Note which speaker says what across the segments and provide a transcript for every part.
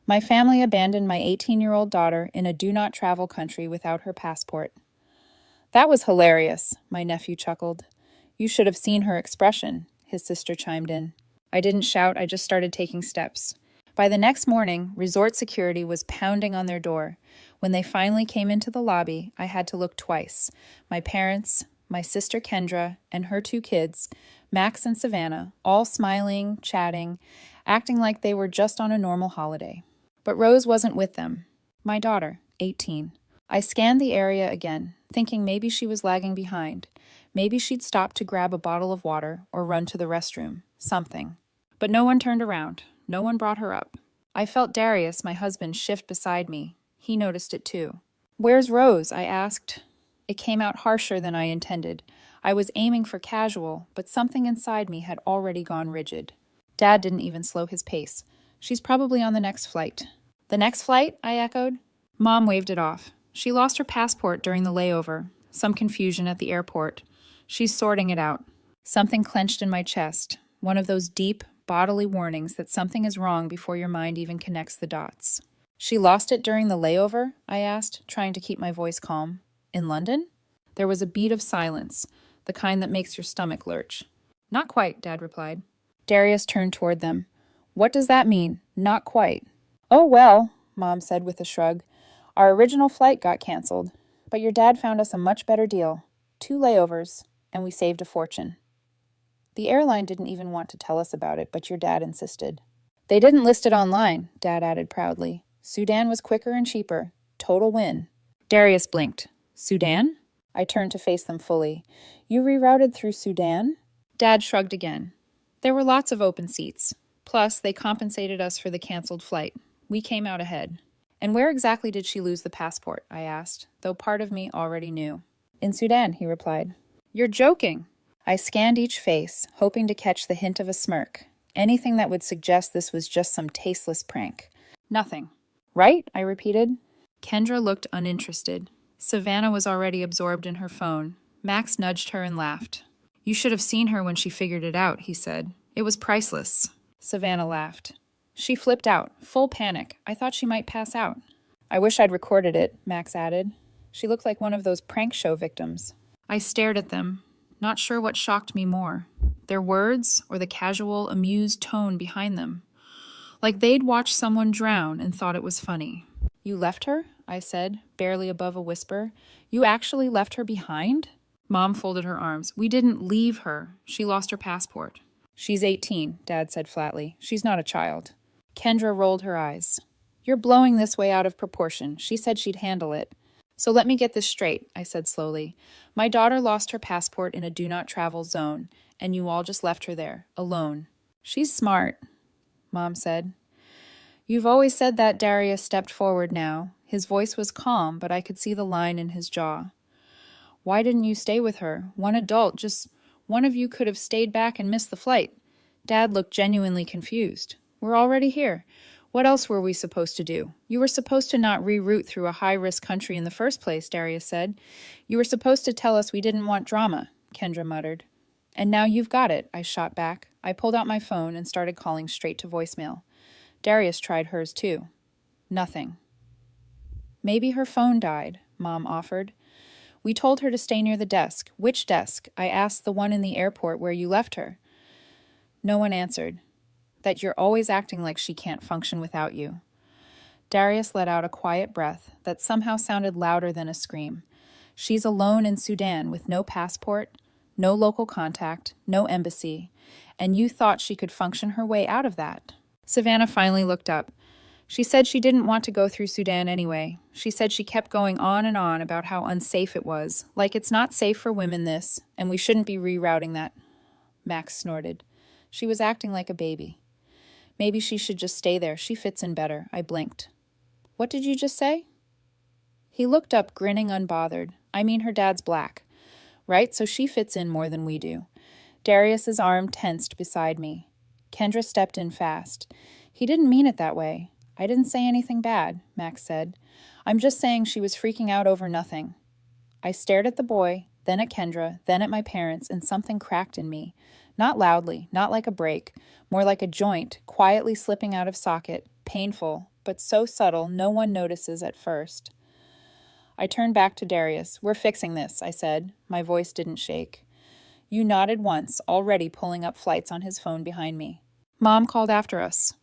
Speaker 1: My family abandoned my 18-year-old daughter in a do-not-travel country without her passport. That was hilarious, my nephew chuckled. You should have seen her expression, his sister chimed in. I didn't shout, I just started taking steps. By the next morning, resort security was pounding on their door. When they finally came into the lobby, I had to look twice. My parents, my sister Kendra, and her two kids, Max and Savannah, all smiling, chatting, acting like they were just on a normal holiday. But Rose wasn't with them. My daughter, 18. I scanned the area again, thinking maybe she was lagging behind. Maybe she'd stopped to grab a bottle of water or run to the restroom. Something. But no one turned around. No one brought her up. I felt Darius, my husband, shift beside me. He noticed it too. "Where's Rose?" I asked. It came out harsher than I intended. I was aiming for casual, but something inside me had already gone rigid. Dad didn't even slow his pace. "She's probably on the next flight." "The next flight?" I echoed. Mom waved it off. "She lost her passport during the layover. Some confusion at the airport. She's sorting it out." Something clenched in my chest. One of those deep, bodily warnings that something is wrong before your mind even connects the dots. "She lost it during the layover?" I asked, trying to keep my voice calm. "In London?" There was a beat of silence, the kind that makes your stomach lurch. "Not quite," Dad replied. Darius turned toward them. "What does that mean, not quite?" "Oh, well," Mom said with a shrug. "Our original flight got canceled, but your dad found us a much better deal. 2 layovers, and we saved a fortune." The airline didn't even want to tell us about it, but your dad insisted. "They didn't list it online," Dad added proudly. "Sudan was quicker and cheaper. Total win." Darius blinked. "Sudan?" I turned to face them fully. "You rerouted through Sudan?" Dad shrugged again. "There were lots of open seats. Plus, they compensated us for the canceled flight. We came out ahead." "And where exactly did she lose the passport?" I asked, though part of me already knew. "In Sudan," he replied. "You're joking." I scanned each face, hoping to catch the hint of a smirk, anything that would suggest this was just some tasteless prank. "Nothing." "Right?" I repeated. Kendra looked uninterested. Savannah was already absorbed in her phone. Max nudged her and laughed. "You should have seen her when she figured it out," he said. "It was priceless." Savannah laughed. "She flipped out, full panic. I thought she might pass out." "I wish I'd recorded it," Max added. "She looked like one of those prank show victims." I stared at them, not sure what shocked me more, their words or the casual, amused tone behind them. Like they'd watched someone drown and thought it was funny. "You left her?" I said, barely above a whisper. "You actually left her behind?" Mom folded her arms. "We didn't leave her. She lost her passport." "She's 18, Dad said flatly. "She's not a child." Kendra rolled her eyes. "You're blowing this way out of proportion. She said she'd handle it." "So let me get this straight," I said slowly. "My daughter lost her passport in a do-not-travel zone, and you all just left her there, alone." "She's smart," Mom said. "You've always said that." Darius stepped forward now. His voice was calm, but I could see the line in his jaw. "Why didn't you stay with her? One adult, just one of you could have stayed back and missed the flight." Dad looked genuinely confused. "We're already here. What else were we supposed to do?" "You were supposed to not reroute through a high-risk country in the first place," Darius said. "You were supposed to tell us we didn't want drama," Kendra muttered. "And now you've got it," I shot back. I pulled out my phone and started calling straight to voicemail. Darius tried hers too. Nothing. "Maybe her phone died," Mom offered. "We told her to stay near the desk." "Which desk?" I asked. "The one in the airport where you left her." No one answered. "That you're always acting like she can't function without you." Darius let out a quiet breath that somehow sounded louder than a scream. "She's alone in Sudan with no passport, no local contact, no embassy, and you thought she could function her way out of that." Savannah finally looked up. "She said she didn't want to go through Sudan anyway. She said she kept going on and on about how unsafe it was, like it's not safe for women this, and we shouldn't be rerouting that." Max snorted. "She was acting like a baby." "Maybe she should just stay there. She fits in better." I blinked. "What did you just say?" He looked up, grinning unbothered. "I mean, her dad's black. Right? So she fits in more than we do." Darius's arm tensed beside me. Kendra stepped in fast. "He didn't mean it that way." "I didn't say anything bad," Max said. "I'm just saying she was freaking out over nothing." I stared at the boy, then at Kendra, then at my parents, and something cracked in me. Not loudly, not like a break, more like a joint, quietly slipping out of socket, painful, but so subtle no one notices at first. I turned back to Darius. "We're fixing this," I said. My voice didn't shake. You nodded once, already pulling up flights on his phone behind me. Mom called after us.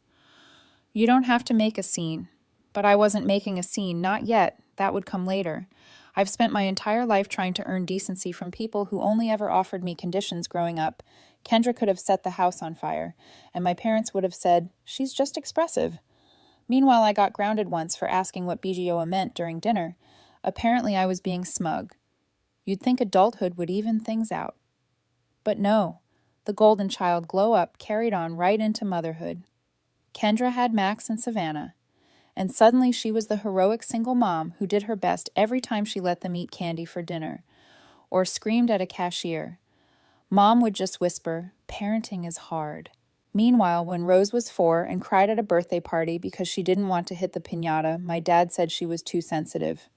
Speaker 1: You don't have to make a scene. But I wasn't making a scene, not yet. That would come later. I've spent my entire life trying to earn decency from people who only ever offered me conditions growing up. Kendra could have set the house on fire, and my parents would have said, "She's just expressive." Meanwhile, I got grounded once for asking what BGOA meant during dinner. Apparently, I was being smug. You'd think adulthood would even things out. But no, the golden child glow-up carried on right into motherhood. Kendra had Max and Savannah, and suddenly she was the heroic single mom who did her best every time she let them eat candy for dinner, or screamed at a cashier. Mom would just whisper, "Parenting is hard." Meanwhile, when Rose was 4 and cried at a birthday party because she didn't want to hit the piñata, my dad said she was too sensitive.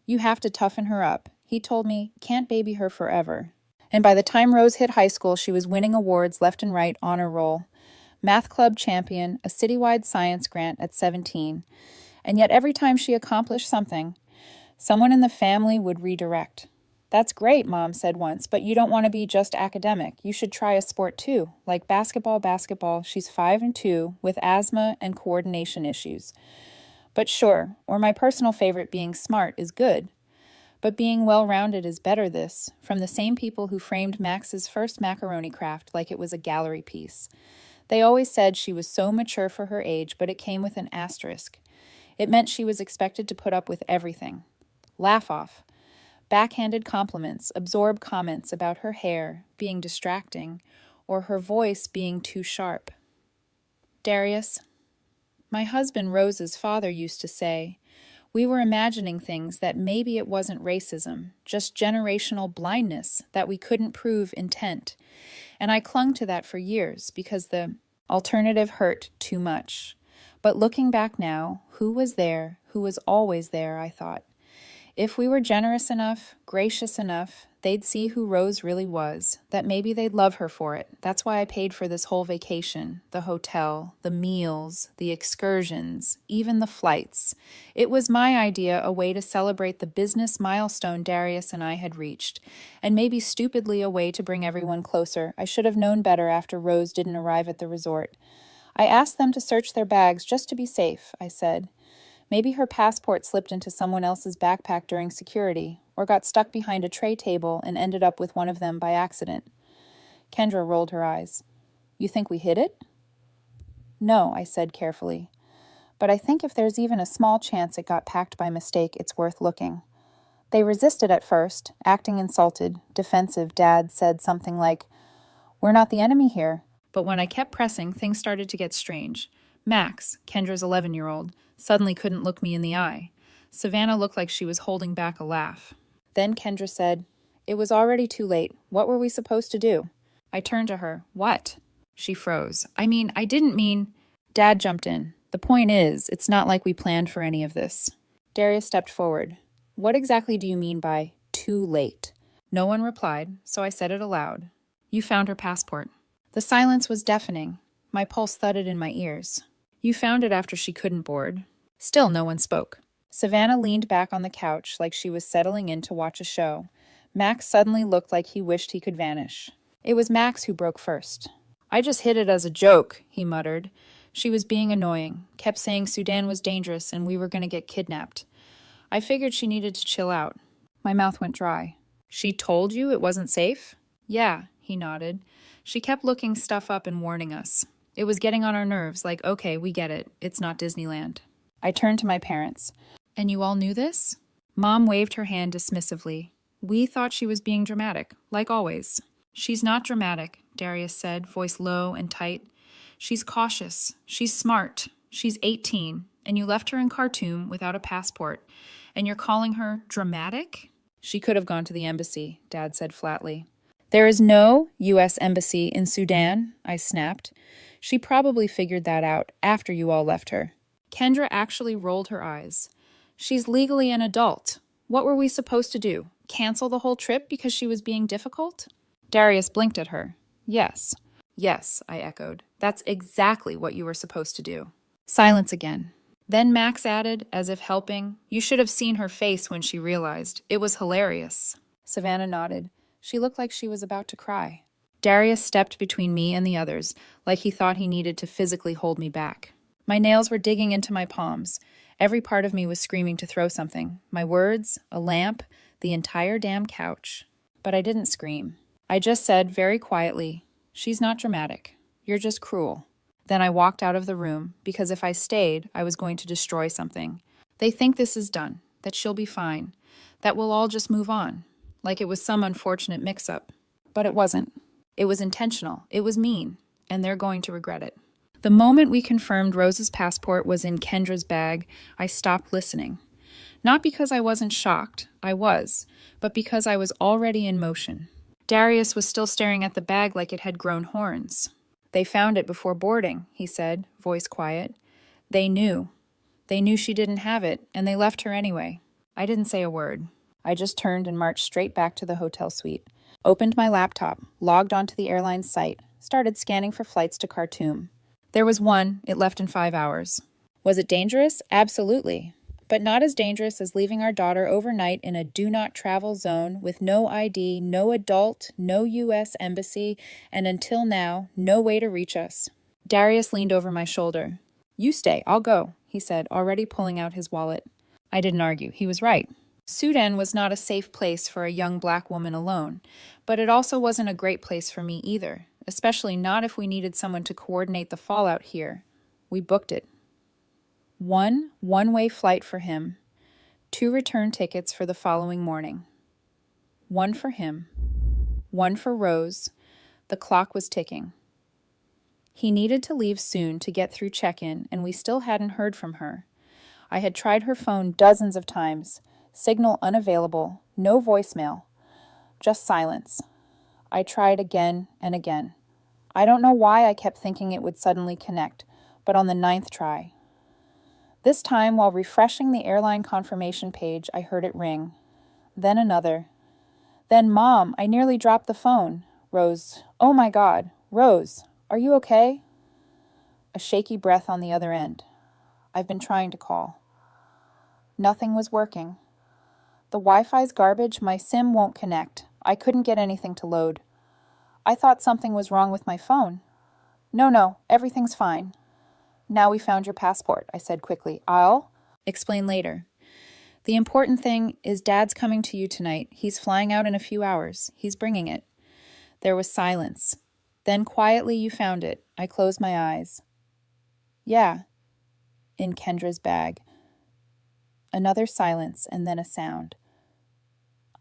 Speaker 1: You have to toughen her up. He told me, can't baby her forever. And by the time Rose hit high school, she was winning awards left and right, honor roll. Math club champion, a citywide science grant at 17. And yet every time she accomplished something, someone in the family would redirect. "That's great," Mom said once, "but you don't want to be just academic. You should try a sport too, like basketball. She's 5 and 2 with asthma and coordination issues. But sure, or my personal favorite, being smart is good. But being well-rounded is better this, from the same people who framed Max's first macaroni craft like it was a gallery piece. They always said she was so mature for her age, but it came with an asterisk. It meant she was expected to put up with everything. Laugh off. Backhanded compliments, absorb comments about her hair being distracting, or her voice being too sharp. Darius, my husband Rose's father used to say, we were imagining things that maybe it wasn't racism, just generational blindness that we couldn't prove intent. And I clung to that for years because the alternative hurt too much. But looking back now, who was there, who was always there, I thought. If we were generous enough, gracious enough, they'd see who Rose really was, that maybe they'd love her for it. That's why I paid for this whole vacation, the hotel, the meals, the excursions, even the flights. It was my idea, a way to celebrate the business milestone Darius and I had reached, and maybe stupidly a way to bring everyone closer. I should have known better after Rose didn't arrive at the resort. I asked them to search their bags just to be safe, I said. Maybe her passport slipped into someone else's backpack during security, or got stuck behind a tray table and ended up with one of them by accident. Kendra rolled her eyes. You think we hid it? No, I said carefully. But I think if there's even a small chance it got packed by mistake, it's worth looking. They resisted at first, acting insulted, defensive. Dad said something like, "We're not the enemy here." But when I kept pressing, things started to get strange. Max, Kendra's 11-year-old, suddenly couldn't look me in the eye. Savannah looked like she was holding back a laugh. Then Kendra said, "It was already too late. What were we supposed to do?" I turned to her. "What?" She froze. I didn't mean..." Dad jumped in. "The point is, it's not like we planned for any of this." Darius stepped forward. "What exactly do you mean by too late?" No one replied, so I said it aloud. "You found her passport." The silence was deafening. My pulse thudded in my ears. "You found it after she couldn't board." Still no one spoke. Savannah leaned back on the couch like she was settling in to watch a show. Max suddenly looked like he wished he could vanish. It was Max who broke first. "I just hid it as a joke," he muttered. She was being annoying, kept saying Sudan was dangerous and we were going to get kidnapped. I figured she needed to chill out. My mouth went dry. "She told you it wasn't safe?" "Yeah," he nodded. "She kept looking stuff up and warning us. It was getting on our nerves, like, okay, we get it. It's not Disneyland." I turned to my parents. "And you all knew this?" Mom waved her hand dismissively. "We thought she was being dramatic, like always." "She's not dramatic," Darius said, voice low and tight. "She's cautious. She's smart. She's 18, and you left her in Khartoum without a passport, and you're calling her dramatic?" "She could have gone to the embassy," Dad said flatly. "There is no U.S. embassy in Sudan," I snapped. "She probably figured that out after you all left her." Kendra actually rolled her eyes. "She's legally an adult. What were we supposed to do? Cancel the whole trip because she was being difficult?" Darius blinked at her. Yes, I echoed. "That's exactly what you were supposed to do." Silence again. Then Max added, as if helping, "You should have seen her face when she realized. It was hilarious." Savannah nodded. She looked like she was about to cry. Darius stepped between me and the others, like he thought he needed to physically hold me back. My nails were digging into my palms. Every part of me was screaming to throw something. My words, a lamp, the entire damn couch. But I didn't scream. I just said very quietly, "She's not dramatic. You're just cruel." Then I walked out of the room, because if I stayed, I was going to destroy something. They think this is done, that she'll be fine, that we'll all just move on, like it was some unfortunate mix-up. But it wasn't. It was intentional. It was mean, and they're going to regret it. The moment we confirmed Rose's passport was in Kendra's bag, I stopped listening. Not because I wasn't shocked, I was, but because I was already in motion. Darius was still staring at the bag like it had grown horns. "They found it before boarding," he said, voice quiet. "They knew. They knew she didn't have it, and they left her anyway." I didn't say a word. I just turned and marched straight back to the hotel suite. Opened my laptop, logged onto the airline's site, started scanning for flights to Khartoum. There was one. It left in 5 hours. Was it dangerous? Absolutely. But not as dangerous as leaving our daughter overnight in a do-not-travel zone with no ID, no adult, no U.S. embassy, and until now, no way to reach us. Darius leaned over my shoulder. "You stay, I'll go," he said, already pulling out his wallet. I didn't argue. He was right. Sudan was not a safe place for a young black woman alone, but it also wasn't a great place for me either, especially not if we needed someone to coordinate the fallout here. We booked it. One one-way flight for him, 2 return tickets for the following morning. One for him, one for Rose. The clock was ticking. He needed to leave soon to get through check-in, and we still hadn't heard from her. I had tried her phone dozens of times. Signal unavailable, no voicemail, just silence. I tried again and again. I don't know why I kept thinking it would suddenly connect, but on the 9th try. This time, while refreshing the airline confirmation page, I heard it ring. Then another. Then, "Mom, I nearly dropped the phone." Rose, "Oh my God. Rose, are you okay?" A shaky breath on the other end. "I've been trying to call." Nothing was working. "The Wi-Fi's garbage, my SIM won't connect. I couldn't get anything to load." I thought something was wrong with my phone. No, everything's fine." "Now we found your passport," I said quickly. "I'll explain later. The important thing is Dad's coming to you tonight. He's flying out in a few hours. He's bringing it." There was silence. Then quietly, "You found it." I closed my eyes. "Yeah." "In Kendra's bag." Another silence, and then a sound.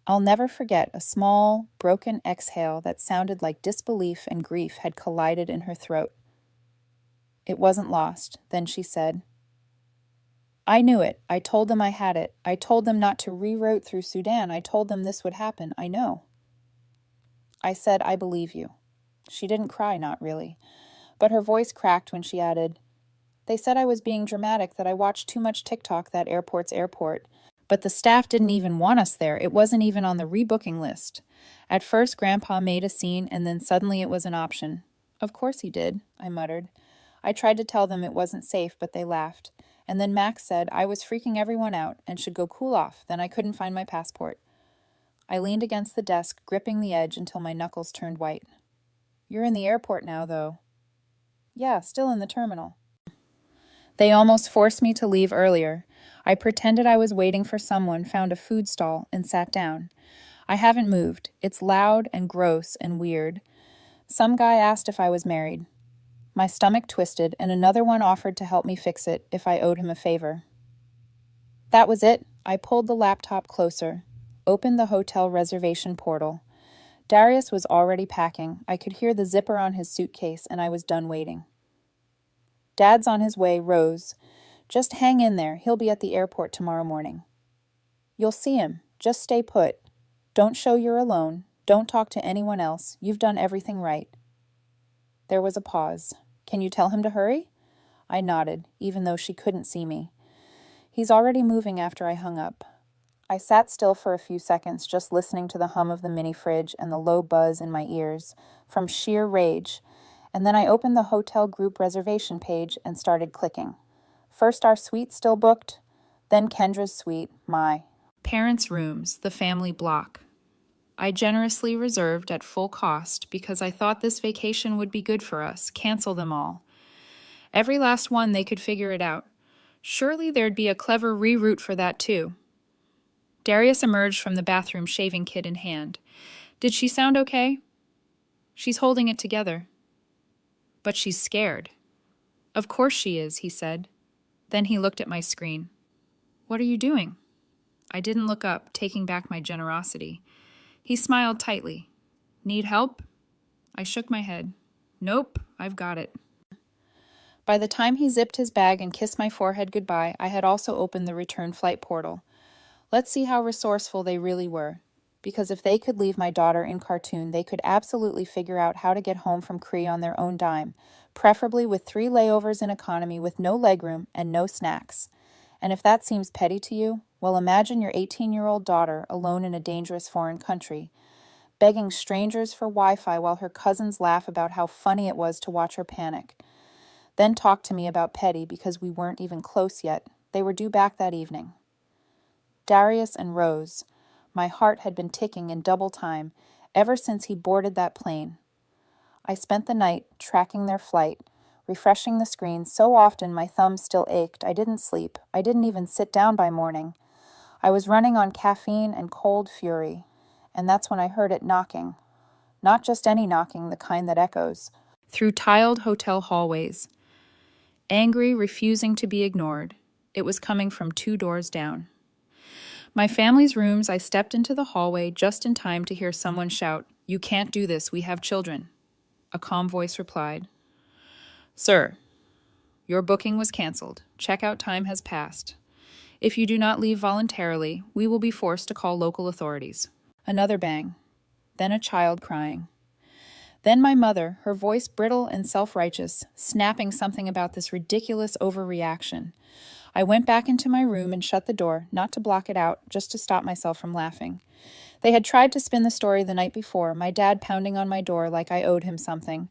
Speaker 1: I'll never forget a small, broken exhale that sounded like disbelief and grief had collided in her throat. "It wasn't lost." Then she said, "I knew it. I told them I had it. I told them not to reroute through Sudan. I told them this would happen. I know." I said, "I believe you." She didn't cry, not really. But her voice cracked when she added, "They said I was being dramatic, that I watched too much TikTok that airport's airport. But the staff didn't even want us there. It wasn't even on the rebooking list. At first, Grandpa made a scene, and then suddenly it was an option." "Of course he did," I muttered. I tried to tell them it wasn't safe, but they laughed. And then Max said I was freaking everyone out and should go cool off. Then I couldn't find my passport. I leaned against the desk, gripping the edge until my knuckles turned white. "You're in the airport now, though." "Yeah, still in the terminal." They almost forced me to leave earlier. I pretended I was waiting for someone, found a food stall, and sat down. I haven't moved. It's loud and gross and weird. Some guy asked if I was married. My stomach twisted, and another one offered to help me fix it if I owed him a favor. That was it. I pulled the laptop closer, opened the hotel reservation portal. Darius was already packing. I could hear the zipper on his suitcase, and I was done waiting. "Dad's on his way, Rose. Just hang in there. He'll be at the airport tomorrow morning." "You'll see him. Just stay put. Don't show you're alone. Don't talk to anyone else. You've done everything right." There was a pause. "Can you tell him to hurry?" I nodded, even though she couldn't see me. "He's already moving." After I hung up, I sat still for a few seconds, just listening to the hum of the mini fridge and the low buzz in my ears, from sheer rage, and then I opened the hotel group reservation page and started clicking. First our suite still booked, then Kendra's suite, my parents' rooms, the family block. I generously reserved at full cost because I thought this vacation would be good for us. Cancel them all. Every last one, they could figure it out. Surely there'd be a clever reroute for that too. Darius emerged from the bathroom, shaving kit in hand. Did she sound okay? She's holding it together. But she's scared. Of course she is, he said. Then he looked at my screen. What are you doing? I didn't look up, taking back my generosity. He smiled tightly. Need help? I shook my head. Nope, I've got it. By the time he zipped his bag and kissed my forehead goodbye, I had also opened the return flight portal. Let's see how resourceful they really were. Because if they could leave my daughter in Khartoum, they could absolutely figure out how to get home from Cree on their own dime, preferably with 3 layovers in economy with no legroom and no snacks. And if that seems petty to you, well, imagine your 18-year-old daughter alone in a dangerous foreign country, begging strangers for Wi-Fi while her cousins laugh about how funny it was to watch her panic. Then talk to me about petty because we weren't even close yet. They were due back that evening. Darius and Rose. My heart had been ticking in double time ever since he boarded that plane. I spent the night tracking their flight, refreshing the screen so often my thumbs still ached. I didn't sleep. I didn't even sit down by morning. I was running on caffeine and cold fury, and that's when I heard it knocking. Not just any knocking, the kind that echoes. Through tiled hotel hallways. Angry, refusing to be ignored. It was coming from 2 doors down. My family's rooms, I stepped into the hallway just in time to hear someone shout, "You can't do this, we have children." A calm voice replied, "Sir, your booking was canceled. Checkout time has passed. If you do not leave voluntarily, we will be forced to call local authorities." Another bang. Then a child crying. Then my mother, her voice brittle and self-righteous, snapping something about this ridiculous overreaction. I went back into my room and shut the door, not to block it out, just to stop myself from laughing. They had tried to spin the story the night before, my dad pounding on my door like I owed him something.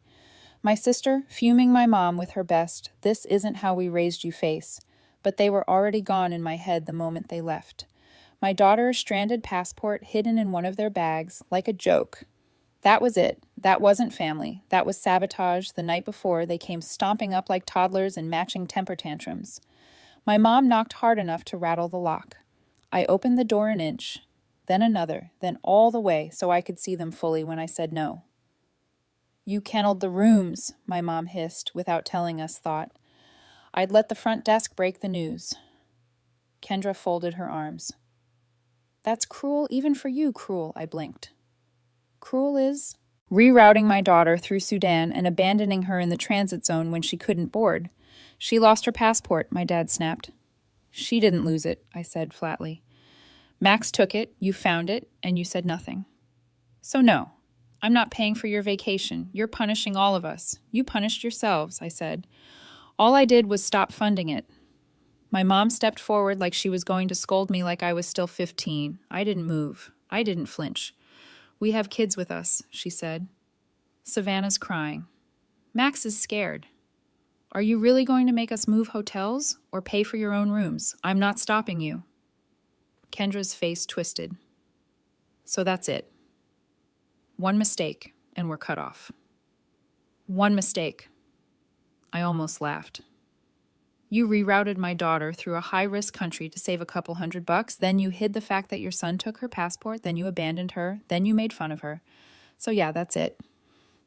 Speaker 1: My sister fuming my mom with her best, "This isn't how we raised you" face. But they were already gone in my head the moment they left. My daughter's stranded passport hidden in one of their bags, like a joke. That was it. That wasn't family. That was sabotage. The night before, they came stomping up like toddlers and matching temper tantrums. My mom knocked hard enough to rattle the lock. I opened the door an inch, then another, then all the way so I could see them fully when I said no. "You kenneled the rooms," my mom hissed, without telling us thought. I'd let the front desk break the news. Kendra folded her arms. "That's cruel, even for you, cruel," I blinked. Cruel is rerouting my daughter through Sudan and abandoning her in the transit zone when she couldn't board. She lost her passport, my dad snapped. "She didn't lose it," I said flatly. "Max took it, you found it, and you said nothing. So no, I'm not paying for your vacation. You're punishing all of us. You punished yourselves," I said. All I did was stop funding it. My mom stepped forward like she was going to scold me like I was still 15. I didn't move. I didn't flinch. "We have kids with us," she said. Savannah's crying. "Max is scared. Are you really going to make us move hotels or pay for your own rooms? I'm not stopping you." Kendra's face twisted. So that's it. One mistake, and we're cut off. One mistake. I almost laughed. You rerouted my daughter through a high-risk country to save a couple $100, then you hid the fact that your son took her passport, then you abandoned her, then you made fun of her. So yeah, that's it.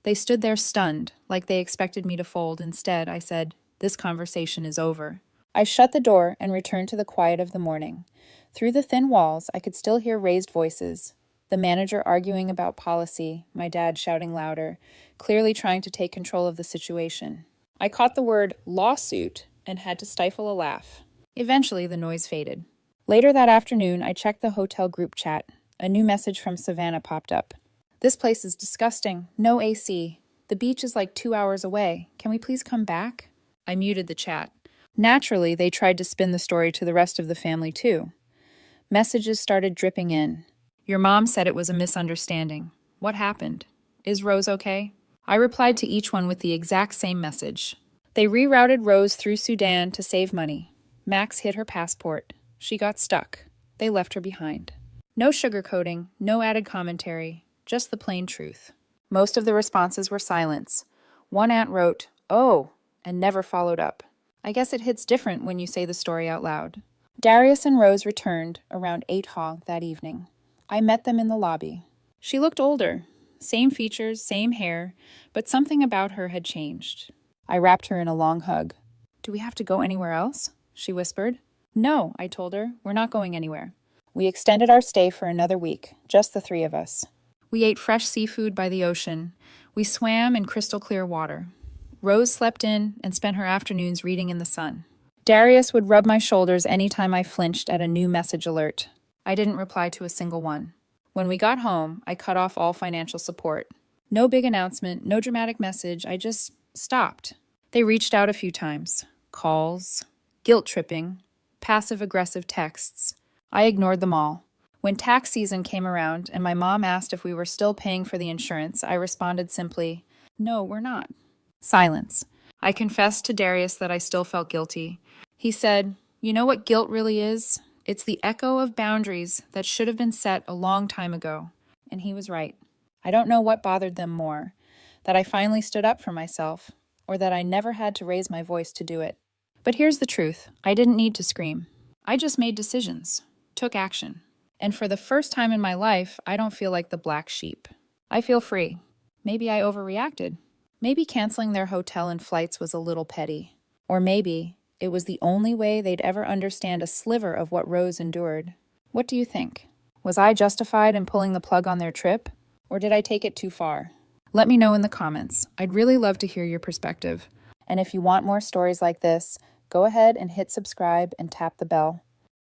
Speaker 1: They stood there stunned, like they expected me to fold. Instead, I said, "This conversation is over." I shut the door and returned to the quiet of the morning. Through the thin walls, I could still hear raised voices. The manager arguing about policy, my dad shouting louder, clearly trying to take control of the situation. I caught the word lawsuit and had to stifle a laugh. Eventually, the noise faded. Later that afternoon, I checked the hotel group chat. A new message from Savannah popped up. "This place is disgusting. No AC. The beach is like 2 hours away. Can we please come back?" I muted the chat. Naturally, they tried to spin the story to the rest of the family too. Messages started dripping in. "Your mom said it was a misunderstanding. What happened? Is Rose okay?" I replied to each one with the exact same message. They rerouted Rose through Sudan to save money. Max hid her passport. She got stuck. They left her behind. No sugarcoating, no added commentary, just the plain truth. Most of the responses were silence. One aunt wrote, "Oh," and never followed up. I guess it hits different when you say the story out loud. Darius and Rose returned around 8 Hog that evening. I met them in the lobby. She looked older. Same features, same hair, but something about her had changed. I wrapped her in a long hug. "Do we have to go anywhere else?" she whispered. "No," I told her. "We're not going anywhere." We extended our stay for another week, just the 3 of us. We ate fresh seafood by the ocean. We swam in crystal clear water. Rose slept in and spent her afternoons reading in the sun. Darius would rub my shoulders any time I flinched at a new message alert. I didn't reply to a single one. When we got home, I cut off all financial support. No big announcement, no dramatic message, I just stopped. They reached out a few times. Calls, guilt-tripping, passive-aggressive texts. I ignored them all. When tax season came around and my mom asked if we were still paying for the insurance, I responded simply, "No, we're not." Silence. I confessed to Darius that I still felt guilty. He said, "You know what guilt really is? It's the echo of boundaries that should have been set a long time ago." And he was right. I don't know what bothered them more, that I finally stood up for myself, or that I never had to raise my voice to do it. But here's the truth. I didn't need to scream. I just made decisions, took action. And for the first time in my life, I don't feel like the black sheep. I feel free. Maybe I overreacted. Maybe canceling their hotel and flights was a little petty. Or maybe it was the only way they'd ever understand a sliver of what Rose endured. What do you think? Was I justified in pulling the plug on their trip? Or did I take it too far? Let me know in the comments. I'd really love to hear your perspective. And if you want more stories like this, go ahead and hit subscribe and tap the bell.